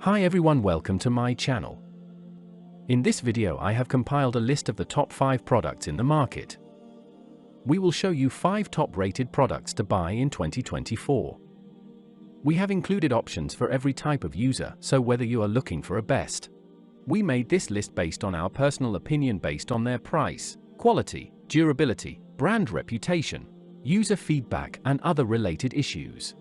Hi everyone, welcome to my channel. In this video I have compiled a list of the top 5 products in the market. We will show you 5 top rated products to buy in 2024. We have included options for every type of user, so whether you are looking for a best. We made this list based on our personal opinion based on their price, quality, durability, brand reputation, user feedback and other related issues.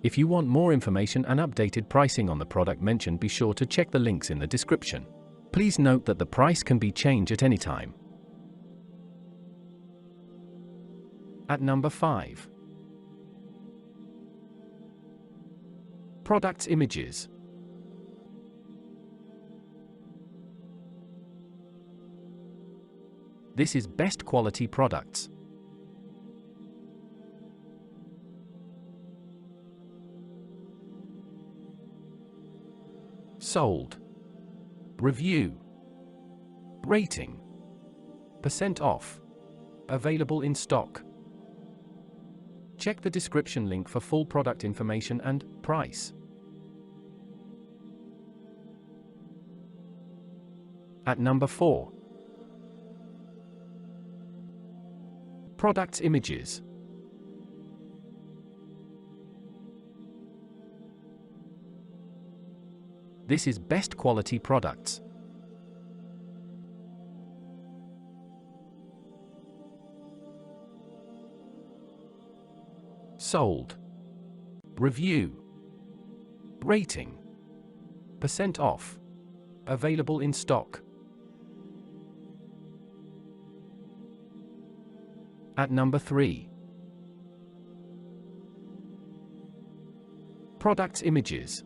If you want more information and updated pricing on the product mentioned, be sure to check the links in the description. Please note that the price can be changed at any time. At number 5. Products images. This is best quality products. Sold. Review. Rating. Percent off. Available in stock. Check the description link for full product information and price. At number 4. Products images. This is best quality products. Sold. Review. Rating. Percent off. Available in stock. At number 3. Products images.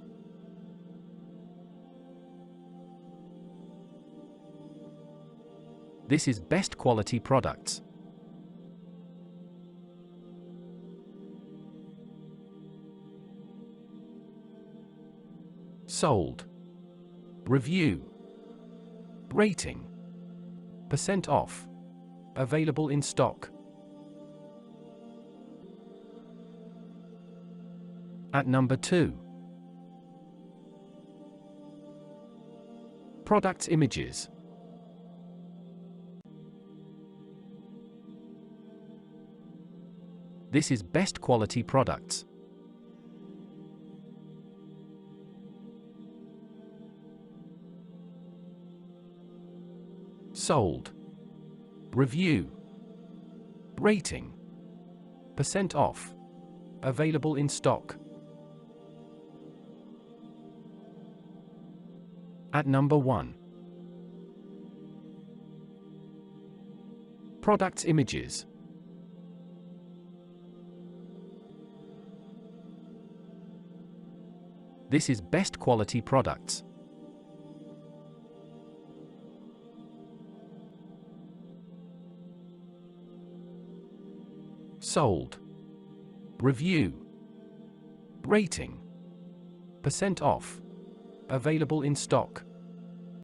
This is best quality products. Sold. Review. Rating. Percent off. Available in stock. At number 2. Products images. This is best quality products. Sold. Review. Rating. Percent off. Available in stock. At number 1. Products images. This is best quality products. Sold. Review. Rating. Percent off. Available in stock.